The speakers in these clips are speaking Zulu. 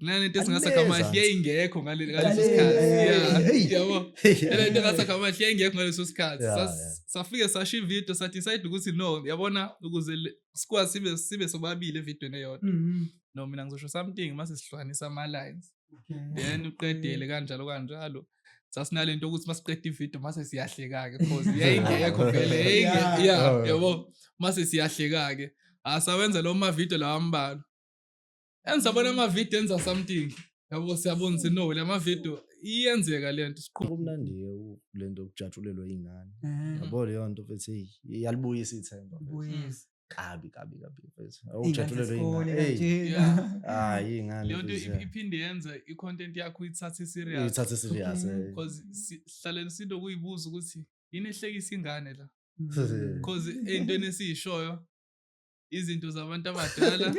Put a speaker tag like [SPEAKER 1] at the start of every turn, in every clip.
[SPEAKER 1] Nani into engasakha amahle ingekho ngaleso sikhathi. Yabo. Ela into engasakha amahle ingekho ngaleso sikhathi. Safike sasho ivideo sathi decide ukuthi no, yabona ukuze sikwazi sibe sobabili evidweni eyodwa. No, mina ngizosho something mase sihlukanisa ama lines. Then uqedele kanjalo. Sasinalento ukuthi masiqeda ivideo mase siyahleka ke because yayingekho vele yabo mase siyahleka ke. Asawenza lo ma video lawa ambalo. Ensabona ama video enza something. Yabo siyabona ukuthi no le ma video iyenzeka lento
[SPEAKER 2] kumnandi lento ukujatshulelwa izingane. Yabo leyo nto futhi iyalibuyisa ithemba.
[SPEAKER 3] Buyisa.
[SPEAKER 2] Kabi mfethu. Awujatshulelwa izingane. Izingane.
[SPEAKER 1] Leyo nto iphinde yenza i-content yakho ithathe serious.
[SPEAKER 2] Ithathe serious.
[SPEAKER 1] Because sihlale sido kuyibuza ukuthi yini ehlekisa ingane la. Because entweni esishoyo izinto zabantu abadala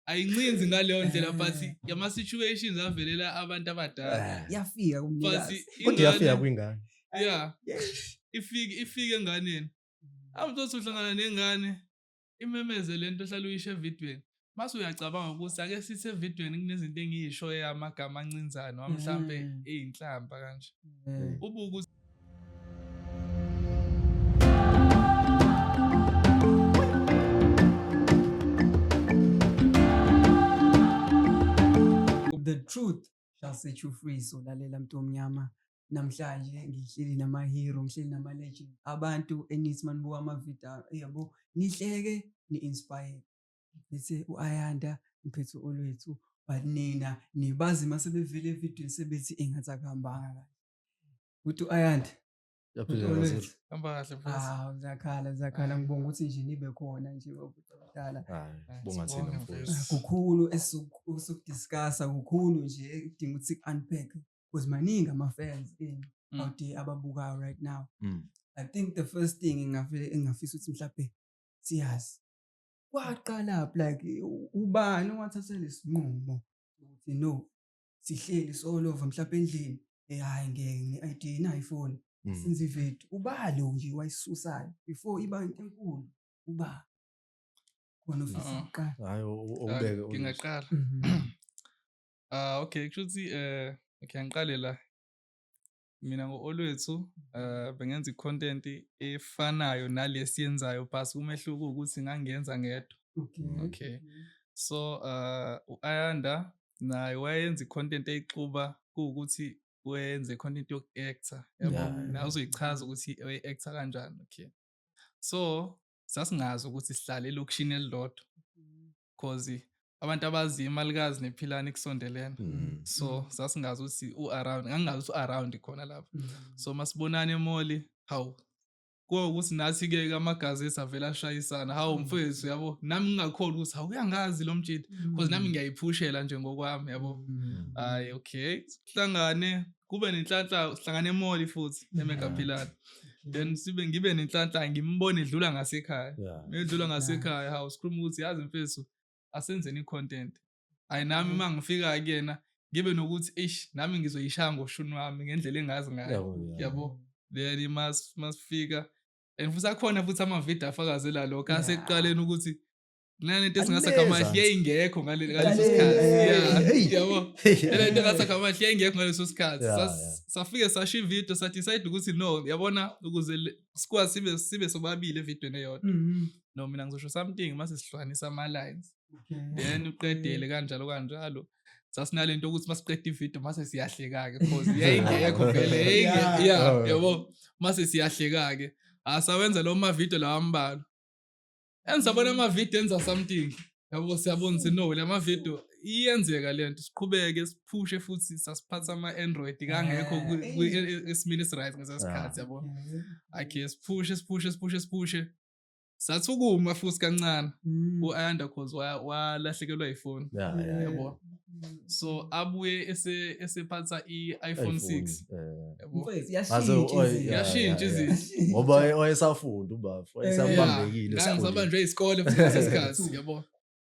[SPEAKER 1] ayincinzi ngaleyo ndlela but yama situations avelela abantu abadala
[SPEAKER 3] yafika kumnikazi
[SPEAKER 2] kodwa yafika kwingane
[SPEAKER 1] ifike enganeni amthothi uhlangana nengane imemeze lento ohlala uyisho evidweni mase uyacabanga ukuthi ake sithi evidweni kunezinto engiyisho amagama ancinzana mhlambe eyinhlamba kanje ubuku
[SPEAKER 3] The truth shall set you free. So lalela mntu omnyama namhlanje ngihleli nama hero ngihleli nama legend abantu enithi manibuka ama video yabo nihleke ni inspire bese uAyanda mphethu olwethu but nina nibazi mase bevele evideo sebethi engathi akuhambanga kahle uthi uAyanda
[SPEAKER 1] hamba kahle
[SPEAKER 3] zakhala ngibonga ukuthi nje nibe khona nje obudala
[SPEAKER 2] bonga thina mfowethu
[SPEAKER 3] kukhulu esukudiscussa kukhulu nje edinga ukuthi unpack because maningi ama fans out there ababuka right now. I think the first thing engafisa ukuthi mhlawumbe siyazi kwaqala like ubani wathatha lesinqumo ukuthi no sihleli solo mhlawumbe endlini hayi ngeke ne-idea na-iPhone since ivideo ubalo nje wayisusayo before iba into enkulu uba khona ofisa uqala
[SPEAKER 2] hayo ubeke
[SPEAKER 1] ngingaqala okay kushuthi okay ngiqale la mina ngoolwethu bengenza icontent efanayo nalesiyenzayo but umehluko ukuthi ngangenza ngedwa okay so uAyanda naye wayenza icontent eyixuba ukuthi wenze content yoku-actor yabo nawe uzoyichaza ukuthi uyi-actor kanjani okay so sasingazi ukuthi sihlale elokishini elilodwa because abantu abazi imalikazi nephilani kusondelene so sasingazi ukuthi uaround ngangazi ukuthi uaround khona lapho so masibonana emoli hawu ukuthi nathi ke amagazethi avela ashayisana hawu mfethu yabo nami ngingakhona ukuthi hawu uyangazi lo mtshiti because nami ngiyayiphushela nje ngokwami yabo hayi okay sihlangane kube nenhlanhla sihlangane emoli futhi eMegaphilani then ngibe nenhlanhla ngimbone edlula ngasekhaya edlula ngasekhaya hawu sikhuluma ukuthi yazi mfethu asenzeni icontent ayi nami mangifika kuyena ngibe nokuthi nami ngizoyishaya ngoshuni wami ngendlela engazi ngayo yabo then masifika and futhi akhona futhi ama video afakazela lokho asekuqaleni ukuthi nani into esingasakha amahle ingekho ngaleso sikhathi yabo ela into engasakha amahle ingekho ngaleso sikhathi safike sasho ivideo sathi decide ukuthi no yabona ukuze sikwazi sibe sobabili evidweni eyodwa no mina ngizosho something mase sihlukanisa ama lines then uqedele kanjalo sasinalento ukuthi masiqeda ivideo mase siyahleka ke because yayingekho vele yabo mase siyahleka ke asawenza lo ma video lawa ambalo ensabona ama video enza something yabo siyabona ukuthi no le ma video iyenzeka lento siqhubeke siphushe futhi sasiphatha ama Android kangekho esimini right ngesikhathi yabo okay siphushe sathi ukuma futhi kancane uAyanda cause walahlekelwa iPhone yabo so abuye esephatha iPhone 6 yabo yashintsha izinto
[SPEAKER 2] ngoba wayesafunda ubafu wayesabambekile
[SPEAKER 1] sabanjwe isikole futhi ngesikhathi yabo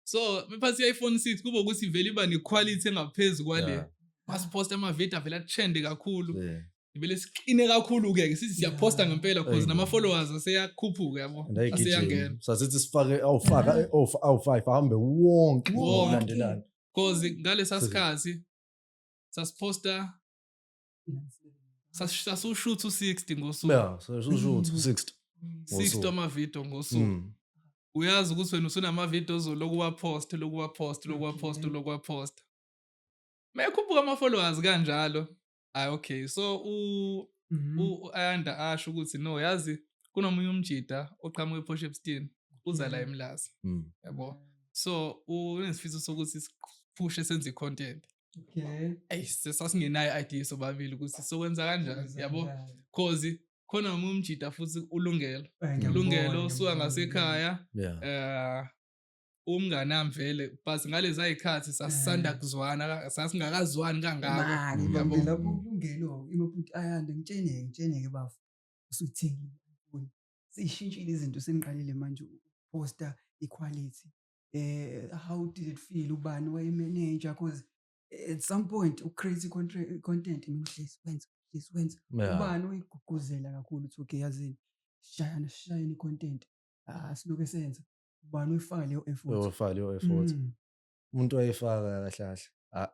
[SPEAKER 1] so mephathi iPhone 6 kuba ukuthi vele iba nequality engaphezulu kwale masiposta ama video vele trend kakhulu vele siqine kakhulu ke sithi siyaposta ngempela because nama followers aseyakhuphuka yabo aseyangena
[SPEAKER 2] sasithi sifake awu 5 ahambe wonke ngokulandelana
[SPEAKER 1] cause ngalesa sikhathi sasiposta sasushoot u60 ngosuku.
[SPEAKER 2] Yeah, so usho 60.
[SPEAKER 1] 60 ama-video ngosuku. Uyazi ukuthi wena usunama-video ozoloku wapost. Mayekhuphuka ama-followers kanjalo. Okay. So u-Ayanda asho ukuthi no yazi kunomunye umjida oqhamuka ePort Shepstone uza la eMlazi. Yabo. So unesifiso sokuthi siphushe senze content.
[SPEAKER 3] Okay.
[SPEAKER 1] Sasingenayo idea sobabili ukuthi sokwenza kanjani yabo. Cause khona omunye umjida futhi ulungelo usuka ngasekhaya. Umngane nami vele but ngalezi ayikhathi sasisanda kuzwana sasingakazwani kangako
[SPEAKER 3] yabo lapho ulungelo imaphuti Ayanda ngitsheneke bafu usuthengile sishintshile izinto seniqalile manje poster equality how did it feel ubani way manager cause at some point ucreate content wenza ubani uyiguguzela kakhulu uthi okay yazini shayani content siloke senza ubani uyifaka leyo effort
[SPEAKER 2] umuntu wayefaka kahle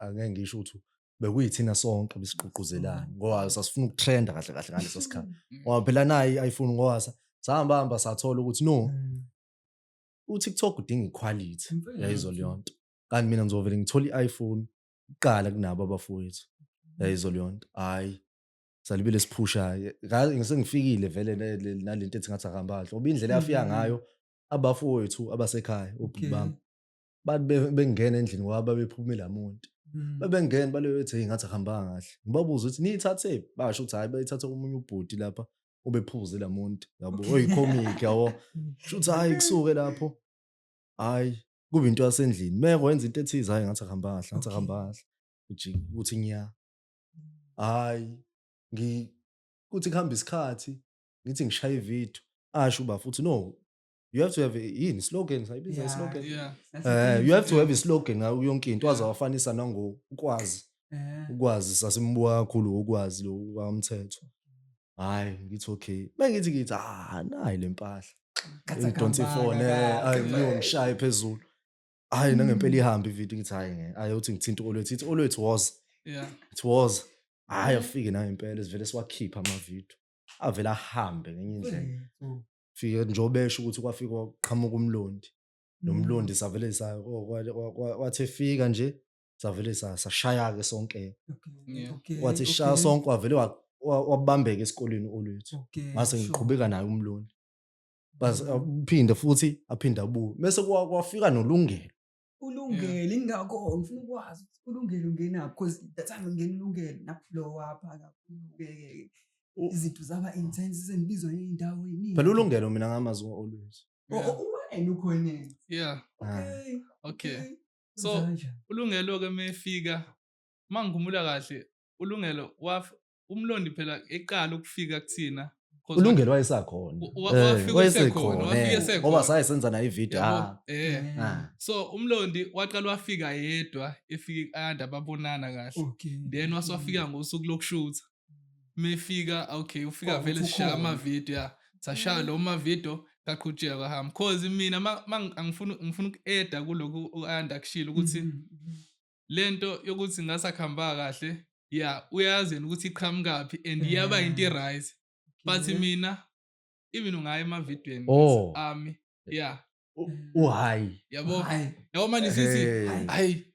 [SPEAKER 2] angeke ngisho ukuthi bekuyithina sonke besiqhuquzelana ngoba sasifuna ukutrenda kahle ngaleso sikhathi ngoba phela nayi iPhone ngoba sahamba sathola ukuthi no uTikTok udinga equality yayizo leyo nto kanti mina ngizovela ngithola iPhone uqala kunabo abafowethu yayizo leyo nto hayi salibele siphusha ngisengifikile vele nalento ethi ngathi akamba kahle ngoba indlela yafika ngayo abafowethu abasekhaya ubaba bengena endlini kwaba bephumela umuntu bebengena balethi ngathi ahamba kahle ngibabuza ukuthi niyithathe basho ukuthi hayi bayithatha umunye ubhudi lapha ubephuze lamuntu yabo oyicomic yawo shuthi hayi kusuke lapho hayi kube into yasendlini meko wenza into ethize hayi ngathi ahamba kahle uthi nya hayi kuthi kuhamba isikhathi ngithi ngishaya ivideo asho uba futhi no you have to have slogan sayibiza slogan you have to have a slogan ngayo yonke into wazawafanisa ukwazi sasimbuka kakhulu ukwazi lo wamthetho hayi ngithi okay bengithi nayi lempahla don't phone hayi ngishaye phezulu hayi nangempela ihamba ivideo ngithi hayi uthi ngithinta olwethu was hayi afike nayo impela sivele siwakhipha ama-video avela ahambe ngenye indlela fike njobesho ukuthi kwafika kwaqhamuka umlondi nomlondi savele wathi efika nje savele sashaya ke sonke wathi shaya sonke wavele wabambeka esikoleni olwethu mase ngiqhubeka naye umlondi base uphinde futhi aphinda abuye bese kwafika nolungelo
[SPEAKER 3] ingakho ngifuna ukwazi ulungelo ungena because that time ngene ulungelo nakuflow apha kakhulu izinto zaba intense senibizwa indawo eningi
[SPEAKER 2] phela ulungelo mina ngamazi always
[SPEAKER 3] wena ukhona
[SPEAKER 1] okay so ulungelo ke mefika mangumula kahle ulungelo umlondi phela eqala ukufika kuthina
[SPEAKER 2] ulungelo wayesakhona
[SPEAKER 1] wafika
[SPEAKER 2] ngoba sayenza na ivideo
[SPEAKER 1] so umlondi waqala wafika yedwa efika Ayanda babonana kahle then waswafika ngosuku lokushoot mefika okay ufika vele sishaya ama-video sashaya lo ma-video kaqhutsheka kwahamba cause mina ngifuna uku-eda kuloko u-Ayanda kushilo ukuthi lento yokuthi ngasakhamba kahle uyazi ukuthi iqhamukaphi and yaba into e-right but mina even ungaya emavidweni ami
[SPEAKER 2] uhayi
[SPEAKER 1] yabo manje sithi hayi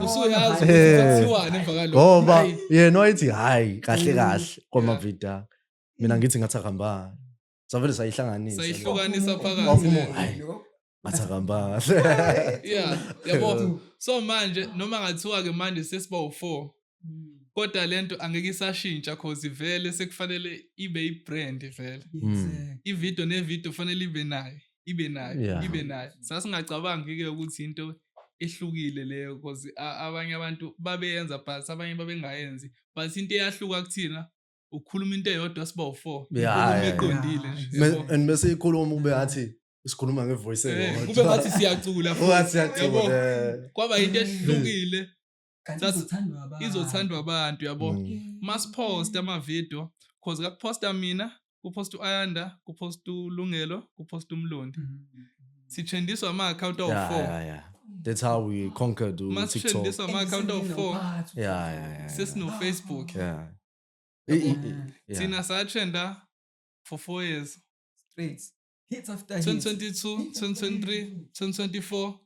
[SPEAKER 1] usuyazi ukuthi kuthiwani emva kalokho
[SPEAKER 2] ngoba yena wayithi hayi kahle kwamavideo mina ngithi ngathi ahamba savele
[SPEAKER 1] sayihlukanisa phakathi
[SPEAKER 2] ngathi ahamba
[SPEAKER 1] yabo so manje noma ngathiwa ke manje sesiba u4 kodwa lento angeke isashintsha cause vele sekufanele ibe ibrand vele ivideo nevideo fanele ibe nayo sasingacabangi ke ukuthi into ehlukile leyo cause abanye abantu babeyenza but abanye babengayenzi but into eyahluka kuthina ukukhuluma into eyodwa siba u4 eqondile nje
[SPEAKER 2] and bese ikhuluma ube ngathi sikhuluma ngevoice eyodwa
[SPEAKER 1] kube ngathi siyacula yabo kwaba into ehlukile izothandwa abantu yabo masipost ama-video cause kakuposta mina kuposta u-Ayanda kuposta uLungelo kuposta uMlondi sithendiswa ama-account awu4
[SPEAKER 2] That's how we conquered
[SPEAKER 1] Must
[SPEAKER 2] TikTok.
[SPEAKER 1] this on my account of 4.
[SPEAKER 2] Yeah.
[SPEAKER 1] Sis no Facebook.
[SPEAKER 2] Yeah.
[SPEAKER 1] Tina satrenda for 4 years.
[SPEAKER 3] Straight. Hits after hits.
[SPEAKER 1] 2022, 2023, 2024.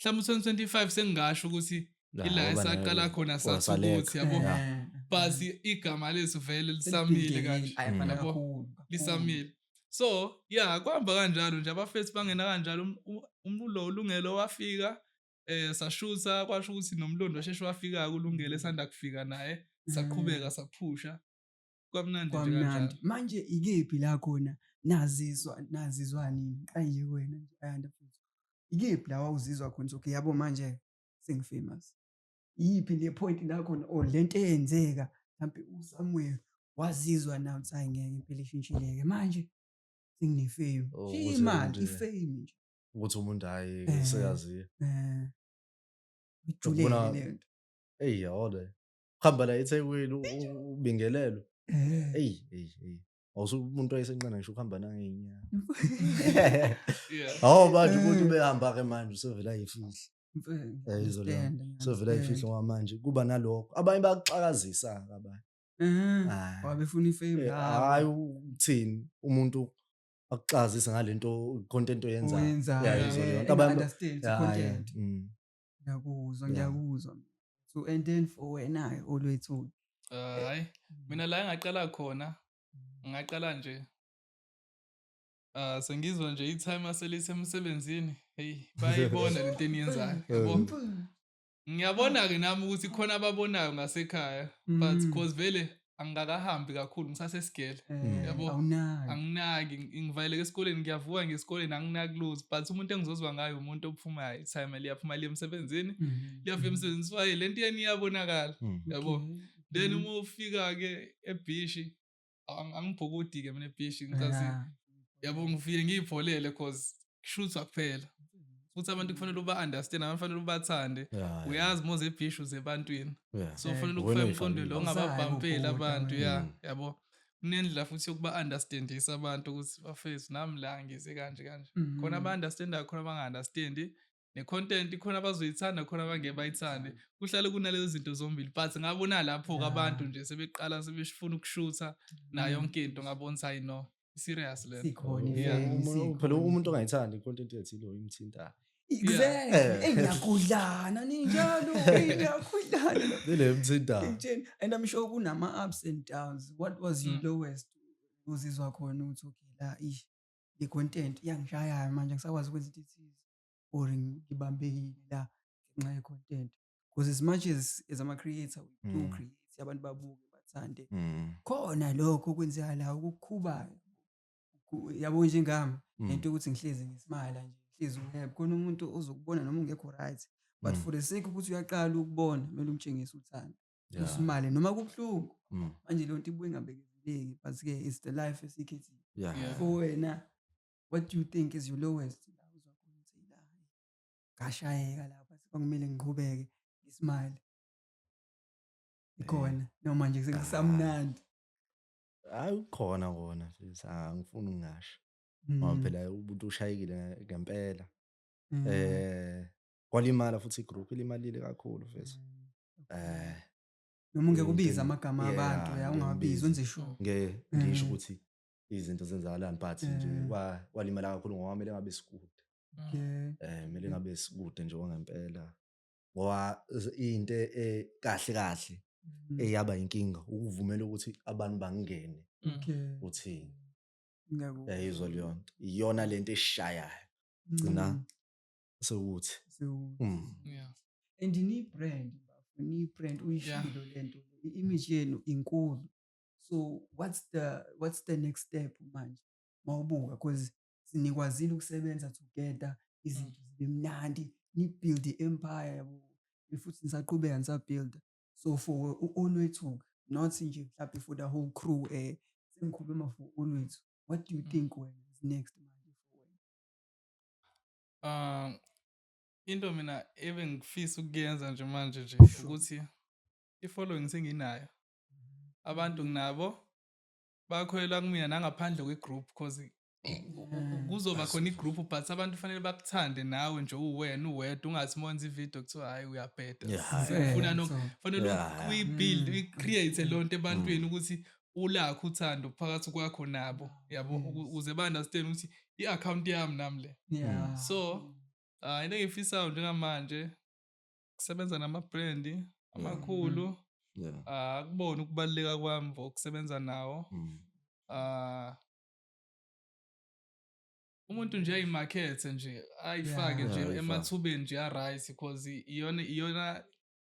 [SPEAKER 1] Mhlawumbe 2025 sengingasho ukuthi ila esaqala khona sathi ukuthi yabo. Basi igama lethu vele lisamile kanje.
[SPEAKER 3] Yabo.
[SPEAKER 1] Lisamile. So, yeah, kwahamba kanjalo nje abafethu bangena kanjalo umlo ulungelo wafika sashutha kwasho ukuthi nomlondo washeshe wafika kulungele esanda kufika naye saqhubeka saphusha kwamnandi nje kanjalo.
[SPEAKER 3] Manje ikephi la khona nazizwa nini kanje wena nje ayanda futhi ikephi la wawuzizwa khona okay yabo manje sengifamous yipi le point la khona lento eyenzeka mhlawumbe uSamuel wazizwa now hayi ngeke impela ishintshileke manje sengine-fame imali ifame nje
[SPEAKER 2] ukuthi umuntu hayi seyaziyo
[SPEAKER 3] ujulele lento
[SPEAKER 2] hey yode hamba la eThekwini ubingelelo hey awusumuntu oyisenqana ngisho ukuhamba nangeenyawo manje umuntu behamba ke manje usevela ayifihla sevela ayifihla ngamanje kuba nalokho abanye bayaxakazisa abanye
[SPEAKER 3] wabefuna ifame
[SPEAKER 2] hayi uthini umuntu akuxazisa ngalento content oyenzayo
[SPEAKER 3] understand content ngiyakuzwa so and then for wena olwethu
[SPEAKER 1] hayi mina la engaqala khona ngaqala nje sengizwa nje i-time aselisemsebenzini hey bayibona lento eniyenzayo yabo ngiyabona ke nami ukuthi khona ababonayo ngasekhaya but because vele angakahambi kakhulu ngisasesigele yabo anginaki ngivaleke esikoleni ngiyavuka ngesikoleni anginaki lose but umuntu engizozwa ngayo umuntu ophumayo time liyaphuma liye emsebenzini liyafika emsebenzini siwaye lento yeni iyabonakala yabo then uma ufika ke eBhishi angibhukudi ke mina eBhishi ngicathi yabo ngifike ngiyipholele because kushuthwa kuphela futhi abantu kufanele uba understand abafanele ubathande uyazi moze eBhishi uzebantwini so kufanele ukufaka imfundo lo ngababhampeli abantu yabo kunendlela futhi yokuba understandisa abantu ukuthi bafethu nami la ngize kanje khona aba understandayo khona abanga understand ne-content khona abazoyithanda khona abangeke bayithande kuhlale kunalezo zinto zombili but ngabona lapho abantu nje sebeqala sebefuna ukushutha nayo yonke into ngabona ukuthi hayi no serious le
[SPEAKER 2] phela umuntu ongayithandi i-content yethu ilo imthinta
[SPEAKER 3] exactly ngiyakudlana ninjalo ngiyakudlana
[SPEAKER 2] le mthinta
[SPEAKER 3] and I'm sure kunama ups and downs. What was your lowest uzizwa khona uthi okay la i content iyangishaya manje ngisakwazi ukwenza into or ngibambekile la ngenxa ye content because as much as ama creator we do create abantu babuke bathande khona lokho kwenzeka la ukukhubayo yabo njengami into ukuthi ngihlezi ngismile nje ngihlezi uhappy khona umuntu ozokubona noma ungekho right but for the sake ukuthi uyaqala ukubona kumele umtshengise uthando usimale noma kubhlungu manje le nto ibuye ngabekezeleki but ke it's the life esikhethile for wena what do you think is your lowest ngashayeka lapha sekumele ngiqhubeke ngismile ikhona noma nje sengisamnandi
[SPEAKER 2] hayi khona mfethu angifuni ngingasho ngoba phela umuntu ushayekile ngempela kwalimala futhi igroup limalile kakhulu mfethu
[SPEAKER 3] noma ngekubiza amagama abantu ungabizi wenze sure
[SPEAKER 2] ngisho ukuthi izinto zenzakalani but nje kwalimala kakhulu ngoba kumele ngabe sikude kumele ngabe sikude nje ngempela ngoba into kahle eyaba inkinga ukuvumela ukuthi abantu bangene uthini yayizwa leyo nto iyona lento eshayayo gcina sewuthi
[SPEAKER 3] and ni brand uyishilo lento image yenu inkulu so what's the next step manje mawubuka because sinikwazile ukusebenza together izinto zibe mnandi ni build i-empire yabo futhi nisaqhubeka nisabuild so for uOlwethu not nje mhlawumbe for the whole crew sengikhuluma for uOlwethu what do you think when is next manje for
[SPEAKER 1] wena into mina ebengifisa ukuyenza nje manje nje ukuthi i-following senginayo abantu nginabo bakholela kumina nangaphandle kwegroup because kuzoba khona igroup but abantu fanele bakuthande nawe nje uwena uwedwa ungathi monza ivideo kuthiwa hayi uyabheda ufuna fanele uyibuild uyicreate lonto ebantwini ukuthi ulakho uthando phakathi kwakho nabo yabo ukuze ba understand ukuthi i-account yami nami le so into engifisayo njengamanje kusebenza nama-brand amakhulu akubona ukubaluleka kwami ukusebenza nawo umuntu nje ayimakethe nje ayifake nje emathubeni nje right because iyona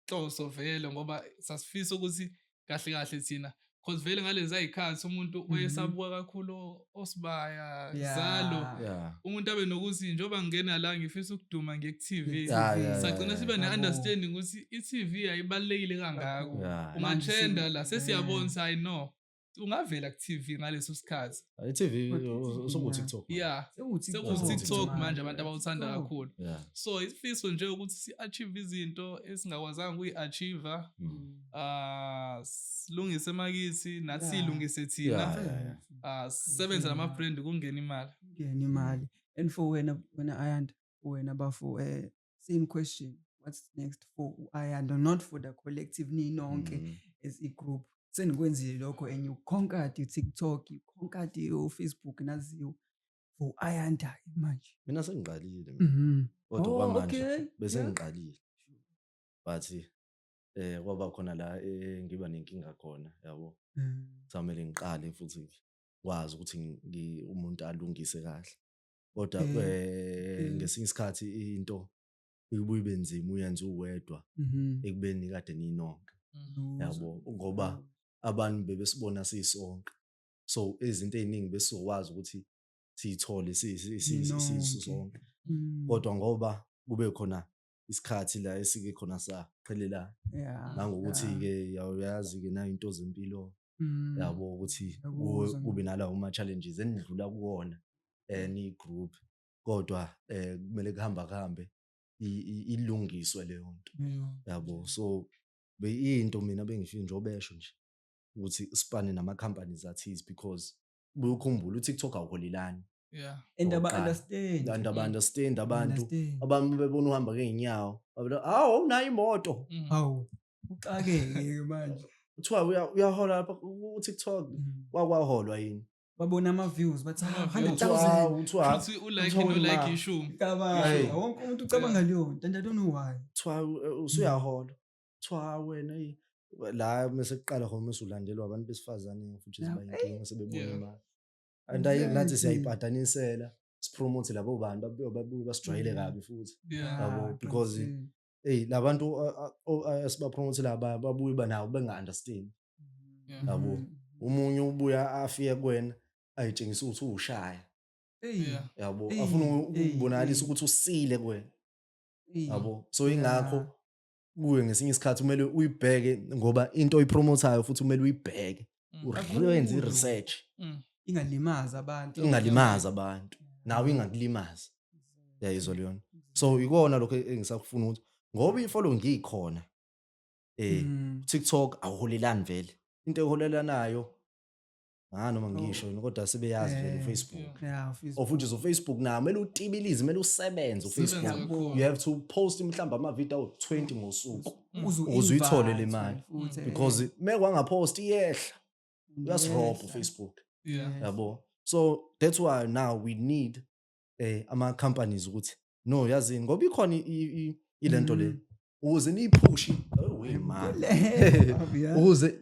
[SPEAKER 1] hloso vele ngoba sasifisa ukuthi kahle kahle thina because vele ngalezi ayikhathi umuntu oyesabuka kakhulu osibaya zalo umuntu abe nokuthi njoba ngena la ngifisa ukuduma nge-TV sagcina sibe ne-understanding ukuthi i-TV ayibalekile kangako ungatrenda la sesiyabona ukuthi hayi no ungavela ku-TV ngaleso sikhathi
[SPEAKER 2] i-TV soku-TikTok
[SPEAKER 1] seku-TikTok manje abantu abawuthanda kakhulu so isifiso nje ukuthi si-achieve izinto esingakwazanga ukuyi-achieve silungise emakithi nathi siyilungise thina sisebenza nama-brand kungena imali
[SPEAKER 3] and for wena Ayanda wena bafu same question, what's next for Ayanda, not for the collective ninonke as a group senikwenzile lokho and you conquered i-TikTok, you conquered i-Facebook naziyo for Ayanda manje.
[SPEAKER 2] Mina sengiqalile kodwa kwamanje bese ngiqalile but kwaba khona la ngiba nenkinga khona yabo samele ngiqale futhi kwazi ukuthi umuntu alungise kahle kodwa ngesinye isikhathi into ibuye ibenzima uyenza uwedwa ekubeni kade ninonke yabo ngoba abantu bebesibona sisonke so izinto eziningi besizokwazi ukuthi siyithole sisonke kodwa ngoba kube khona isikhathi la esike khona saqhelelana nangokuthi ke yazi ke na into zempilo yabo ukuthi kube nalawo ma challenges endlula kuwona ni group kodwa kumele kuhambe ilungiswe leyo nto yabo so into mina bengifika nje obesho nje ukuthi sipane nama companies athize because ukukhumbula uTikTok awuholelani
[SPEAKER 3] and
[SPEAKER 2] understand abantu abami bebona uhamba ngeenyawo babe unayo imoto
[SPEAKER 3] uxakeke manje
[SPEAKER 2] kuthiwa uyahola lapha uTikTok wakwaholwa yini
[SPEAKER 3] babona ama-views bathi 100,000
[SPEAKER 1] futhi ulike no like issue
[SPEAKER 3] wonke umuntu ucabanga leyo nto and I don't know why
[SPEAKER 2] kuthiwa usuyahola kuthiwa wena la mase kuqala khona mesulandelwa abantu besifazane futhi ziba inkinga sebebona imali and nathi siyayipatanisela sipromote labo bantu babuye basijwayele kabi futhi yabo because labantu asibapromote laba babuye banawo benga-understand yabo umunye ubuya afike kuwena ayitshengisa ukuthi ushaya yabo afuna ukubonakalisa ukuthi usile kuwena yabo so ingakho kuwe ngesinye isikhathi kumele uyibheke ngoba into oyipromotayo futhi kumele uyibheke uyenze i-research
[SPEAKER 3] ingalimaza
[SPEAKER 2] abantu nawe ingakulimaza yayizwa leyo so ikona lokho engisakufuna ukuthi ngoba i-follow ngikhona TikTok awuholelani vele into eholelanayo noma ngisho kodwa sebeyazi vele uFacebook futhi uFacebook nayo kumele utibilize kumele usebenze uFacebook you have to post mhlamba ama-video 20 ngosuku ukuze uyithole le mali because mekwangapost iyehla uyasirobha uFacebook yabo so that's why now we need ama-companies ukuthi no yazini ngoba ikhona ilento le ukuze niyiphushi ukuze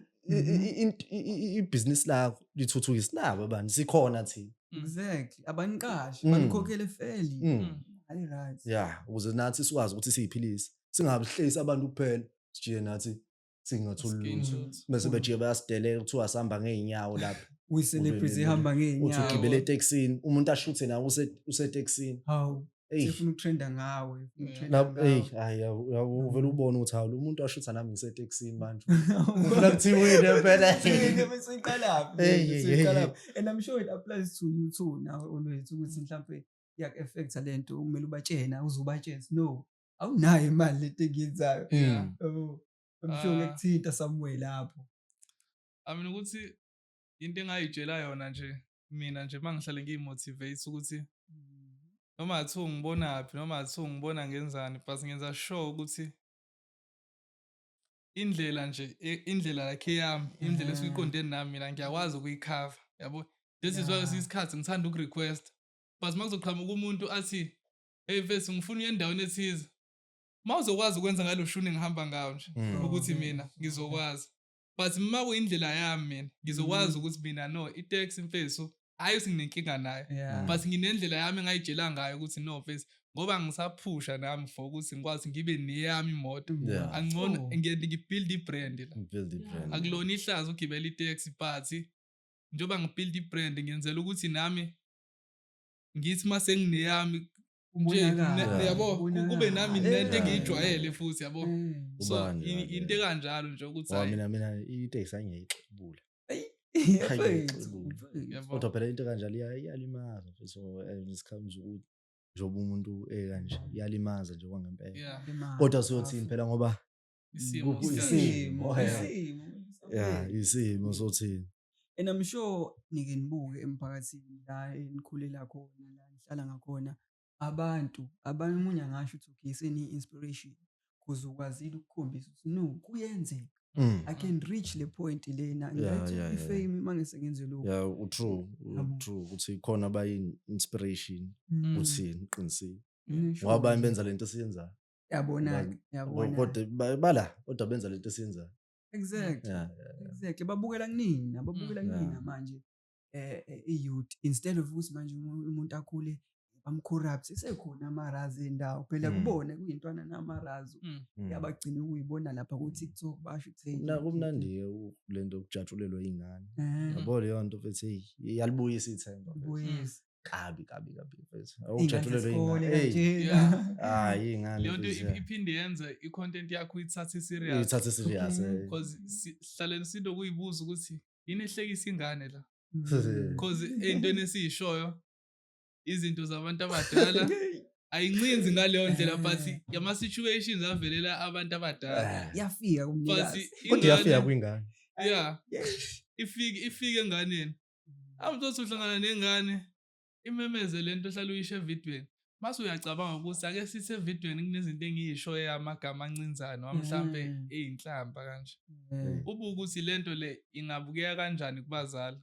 [SPEAKER 2] ibhizinisi lakho lithuthukise nabo abantu sikhona thina
[SPEAKER 3] exactly abaniqashi banikhokhele feli right
[SPEAKER 2] ukuze nathi sikwazi ukuthi siyiphilise singabihlisi abantu kuphela sijike nathi singathuli lutho bese bejiye bayasideleka kuthiwa sihamba ngeenyawo lapha
[SPEAKER 3] uyicelebrity ihamba ngeenyawo
[SPEAKER 2] uthi ugibele eTaxini umuntu ashuthe nawe useTaxini
[SPEAKER 3] ufuna ukutrenda ngawe
[SPEAKER 2] uvela ubone ukuthi hawu lo muntu ashutha nami ngiseTaxini manje ufuna kuthiwini phela
[SPEAKER 3] and I'm sure it applies to you too now always ukuthi mhlawumbe iyak-affect lento kumele ubatshena uzubatshena no awunayo imali letengizayo I'm sure ngekuthinta somewhere lapho
[SPEAKER 1] ukuthi into engayitshela yona nje mina nje mangihlale ngiyimotivate ukuthi noma kuthiwa ngibonaphi noma kuthiwa ngibona ngenzani but ngenza sure ukuthi indlela nje indlela yakhe yami indlela esuyiqonde nami mina ngiyakwazi ukuyikhava yabo this is why isikhathi ngithanda ukurequest but makuzoqhamuka umuntu athi hey mfethu ngifuna uye endaweni ethize mawuzokwazi ukwenza ngalo shuni ngihamba ngawo nje ukuthi mina ngizokwazi but uma kuyindlela yami mina ngizokwazi ukuthi mina no itaxi mfethu hayi singinenkinga nayo but nginendlela yami engayitshela ngayo ukuthi no mfethu ngoba ngisaphusha nami for ukuthi ngikwazi ngibe neyami imoto angcono ngibuild ibrand la akulona ihlazo ugibela itaxi but njoba ngibuild ibrand ngiyenzela ukuthi nami ngithi mase ngineyami nje yabo kube nami nento engiyijwayele futhi yabo so into kanjalo nje ukuthi
[SPEAKER 2] mina itaxi angiyixubula kodwa phela into kanjalo iyalimaza so isikhathi ukuthi njoba umuntu kanje iyalimaza nje kwangempela kodwa siyothini phela ngoba isimo sothini
[SPEAKER 3] and I'm sure nike nibuke emphakathini la enikhulela khona la nihlala ngakhona abantu abaningi ngasho ukuthi okay seni inspiration kuze ukwazile ukukhombisa ukuthi no kuyenzeka I can reach le point lena ngathi ifame mangise ngenze lokho
[SPEAKER 2] true ukuthi khona abayi inspiration uthini qinisile ngoba benza lento esiyenzayo
[SPEAKER 3] yabona
[SPEAKER 2] kodwa benza lento esiyenzayo
[SPEAKER 3] exactly babukela kunina manje youth instead of ukuthi manje umuntu akhule bamcorrupt sekhona amarazi endawo phela kubone kuyintwana namarazi yabagcina ukuyibona lapha ku TikTok basho ukuthi
[SPEAKER 2] kumnandi lento okujatshulelwa izingane yabo leyo nto futhi iyalibuyisa ithemba kabi mfethu awujatshulelwe izingane hayi ingane
[SPEAKER 1] leyo nto iphinde yenza icontent yakho ithathe serious because sihlale sindo kuyibuza ukuthi yini ehlekisa ingane la because entweni esiyishoyo izinto zabantu abadala ayincinzi ngaleyo ndlela but yama situations avelela abantu abadala
[SPEAKER 3] yafika kumnikazi
[SPEAKER 2] kodwa yafika kwingane
[SPEAKER 1] ifike enganeni awuzothi uhlangana nengane imemeze lento ohlala uyisho evidweni mase uyacabanga ukuthi ake sithi evidweni kunezinto engiyishoyo yamagama ancinzana mhlambe eyinhlamba kanje ubuke ukuthi lento le ingabukeka kanjani kubazali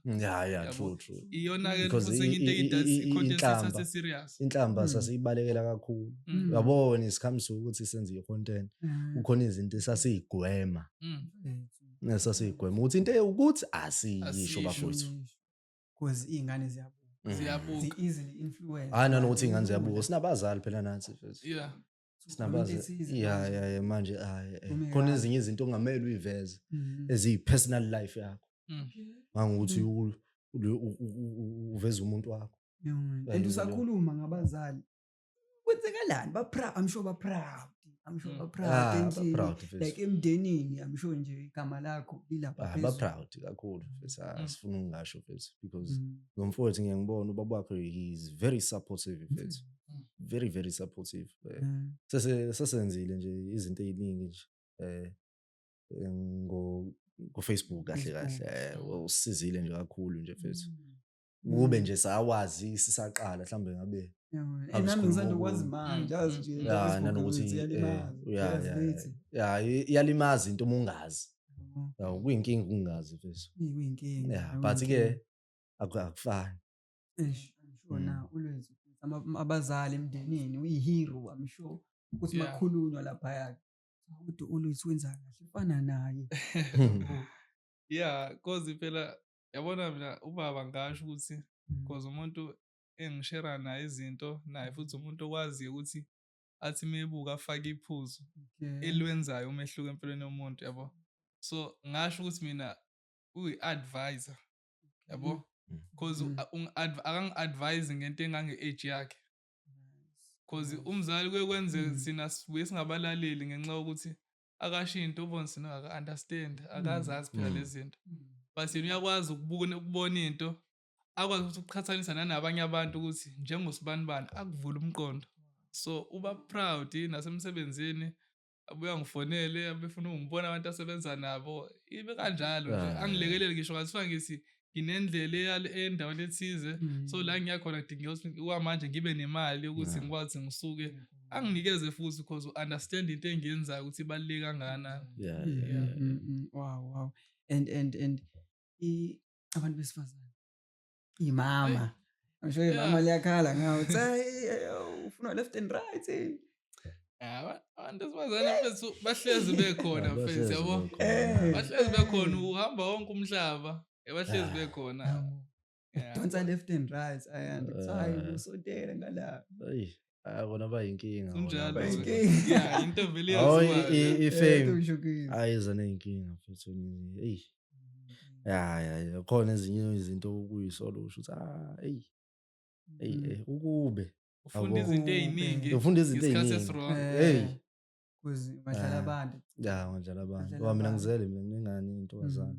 [SPEAKER 2] true
[SPEAKER 1] iyona ke futhi into eyidazi icontent ethathe serious
[SPEAKER 2] inhlamba sasiyibalekela kakhulu yabona isikhamisa ukuthi senze icontent ukhona izinto esasiyigwema ukuthi into ukuthi asiyisho bafowethu
[SPEAKER 3] because izingane ziyabuka easily influence
[SPEAKER 2] nanokuthi ingane ziyabuka sinabazali phela nathi futhi sinabazali manje khona ezinye izinto ongamele uyiveze eziyi-personal life yakho mangukuthi uveze umuntu wakho
[SPEAKER 3] and usakhuluma ngabazali kwenzekalani I'm sure proud like emndenini I'm sure nje igama lakho lilapha
[SPEAKER 2] proud kakhulu futhi sifuna ungasho futhi because ngomfowethu ngiyangibona ubaba wakho he is very supportive futhi very very supportive sesenzile nje izinto eziningi nje ngo Facebook kahle usizile nje kakhulu nje futhi kube nje sawazi sisaqala mhlambe ngabe
[SPEAKER 3] nami ngizanda ukwazi manje yazi nje
[SPEAKER 2] nanokuthi iyalimaza into mungazi kuyinkinga ungazi futhi
[SPEAKER 3] kuyinkinga
[SPEAKER 2] but ke akufani
[SPEAKER 3] shona ulwezi abazali emndenini uyihero I'm sure ukuthi makhulunywa lapha yakhe ukuthi ulwezi wenza kahle ufana naye
[SPEAKER 1] cause phela yabona mina ubaba ngasho ukuthi because umuntu engishare naye izinto naye futhi umuntu okwazi ukuthi athi mebuka afake iphuzu elwenzayo umehluko empilweni yomuntu yabo so ngasho ukuthi mina uyi-advisor yabo because akangi-advise ngento engange-age yakhe because umzali kuye kwenze sina sibuye singabalaleli ngenxa yokuthi akashinto ubone sina aka-understand akazazi phela lezi zinto but yena uyakwazi ukubona into akwazi ukuthi ukuqhathanisa nabanye abantu ukuthi njengosibanibani akuvula umqondo so uba proud nasemsebenzini abuya ngifonele abefuna ungibona abantu asebenza nabo ibe kanjalo nje angilekelele ngisho ngathiwa ngithi nginendlela endaweni ethize so la ngiyakhona kudingeka ukuthi kwamanje ngibe nemali yokuthi ngikwazi ngisuke anginikeze futhi because understand into engiyenzayo ukuthi ibaluleke kangakanani.
[SPEAKER 3] Wow. And abantu besifazane imama I'm sure imama liyakhala ngawo ufuna left and right
[SPEAKER 1] abantu besifazane bethu bahlezi bekhona mfethu yabo bahlezi bekhona uhamba wonke umhlaba bahlezi bekhona
[SPEAKER 3] donsa left and right ayandithayi usodela ngala
[SPEAKER 2] bona bayinkinga
[SPEAKER 1] kunjalo
[SPEAKER 3] bayinkinga.
[SPEAKER 1] into vele yaziwa
[SPEAKER 2] ifame ayiza neyinkinga futhi ya khona ezinye izinto ukuyisolo usho ukuthi ukube
[SPEAKER 1] ufunda izinto eziningi
[SPEAKER 2] ufunda izinto
[SPEAKER 1] eziningi
[SPEAKER 3] kuzi badlala abantu
[SPEAKER 2] badlala abantu mina ngizele mina nginengane intombazana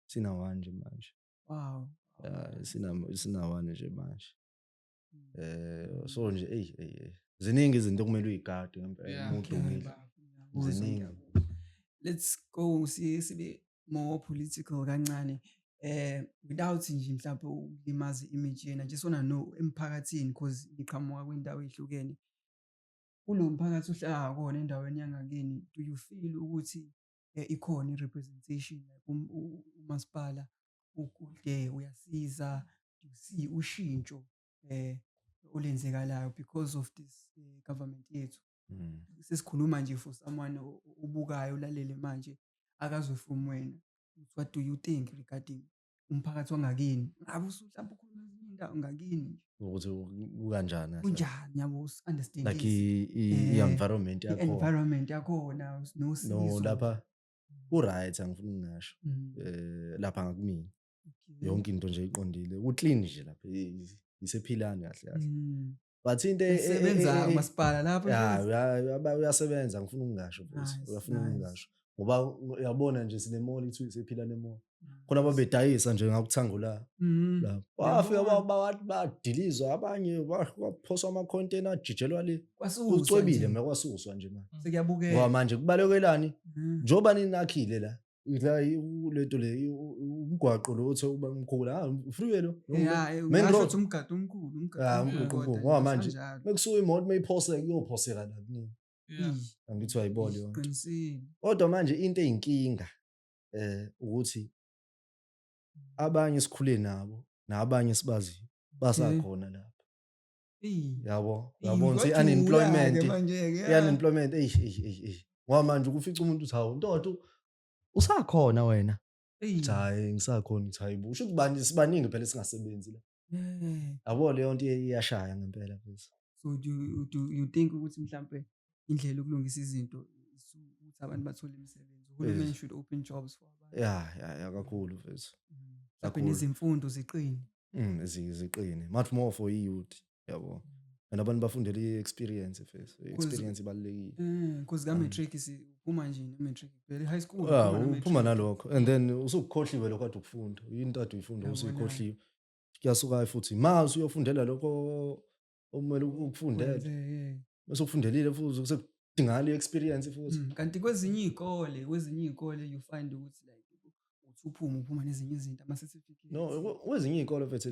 [SPEAKER 2] sina one nje manje
[SPEAKER 3] wow
[SPEAKER 2] sina one nje manje so nje ziningi izinto kumele uyigade ngempela umuntu umile ziningi.
[SPEAKER 3] Let's go sibe more political kancane without nje mhlawumbe ukulimaza image yena just wanna know emphakathini because iqhamuka kwindawo ezihlukene kulo mphakathi ohlala khona endaweni yangakini do you feel ukuthi ikhona i-representation like umasipala ukude uyasiza you see ushintsho olenzekalayo because of this government yethu sesikhuluma nje for someone ubukayo ulalele manje akazwe from wena what do you think regarding umphakathi wangakini ngabe mhlawumbe ukhuluma ezinye indawo ngakini
[SPEAKER 2] ukuthi ukanjani
[SPEAKER 3] kunjani yabo understand
[SPEAKER 2] like i-environment
[SPEAKER 3] yakhona
[SPEAKER 2] no lapha right angifuni ngingasho lapha ngakumina yonke into nje iqondile uclean nje lapha isephilani kahle but into
[SPEAKER 3] esebenza umasipala lapho
[SPEAKER 2] uyasebenza ngifuna ukungasho futhi uyafuna ukungasho ngoba uyabona nje sine mall ithu isephila ne mall khona babedayisa nje ngakuthanga la wafika badilizwa abanye baphoswa ama container ajijelwa le ucwebile makwasuswa nje manje
[SPEAKER 3] sekuyabukela
[SPEAKER 2] ngoba manje kubalekelani njoba ninakhile la lento le umgwaqo lo othi uba mkhulu freeway lo
[SPEAKER 3] main road umgaqo omkhulu
[SPEAKER 2] ngoba manje bekusuka imoto mayiphoseka kuyophoseka la kunini angithi ayibona yonke kodwa manje into eyinkinga ukuthi abanye sikhule nabo nabanye sibazi basakhona lapha yabo ukuthi unemployment ngoba manje kufica umuntu uthi hawu ntoto usakhona wena hayi ngisakhona uthi hayi busho ukubani sibaningi phela singasebenzi la yabo leyo nto iyashaya ngempela futhi.
[SPEAKER 3] So do you think ukuthi mhlambe indlela yokulungisa izinto ukuthi abantu bathole imisebenzi uhulumeni should open jobs for abantu
[SPEAKER 2] ya kakhulu futhi
[SPEAKER 3] lapho nezimfundo ziqine
[SPEAKER 2] ziqine much more for youth yabo and abantu bafundela i-experience first experience ibalulekile
[SPEAKER 3] because ka matric siphuma nje ne matric phela high school
[SPEAKER 2] uphuma nalokho and then usukukhohliwe lokho kade ukufunda into ade uyifunda usuyikhohliwe kuyasuka futhi mase uyofundela lokho omele ukufundela bese ufundelile futhi sekudingakala i-experience futhi
[SPEAKER 3] kanti kwezinye izikole you find ukuthi like uphuma nezinye izinto ama certificates
[SPEAKER 2] no kwezinye izikole futhi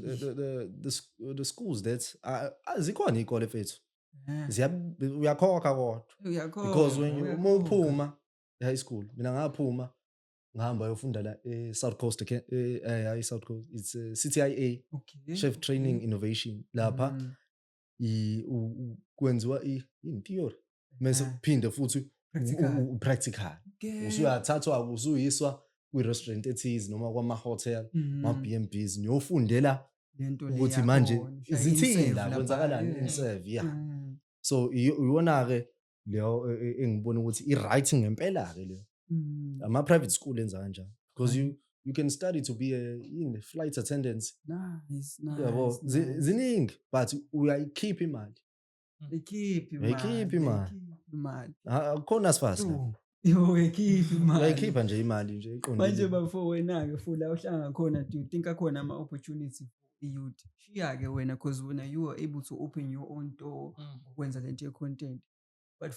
[SPEAKER 2] the schools that azikhona izikole futhi uyakhokha kodwa because when uma uphuma high school mina ngaphuma ngihamba yofundela South Coast South Coast it's CTIA Chef Training Innovation lapha kwenziwa theory mase kuphinde futhi practical usuyathathwa usuyiswa kwi-restaurant ethize noma kwama-hotel ma-B&Bs niyofundela ukuthi manje izithini la kwenzakalani in-serve so iwona-ke leyo engibona ukuthi i-right ngempela-ke leyo ama-private school enza kanjani because you can study to be a flight attendant yabo ziningi but uyayikhipha imali
[SPEAKER 3] imali
[SPEAKER 2] akukhona sifasa uyayikhipha nje imali nje iqondile
[SPEAKER 3] manje before wena-ke futhi la uhlanga khona do you think akhona ama-opportunity for youth shiya-ke wena because wena you are able to open your own door ukwenza lento ye-content but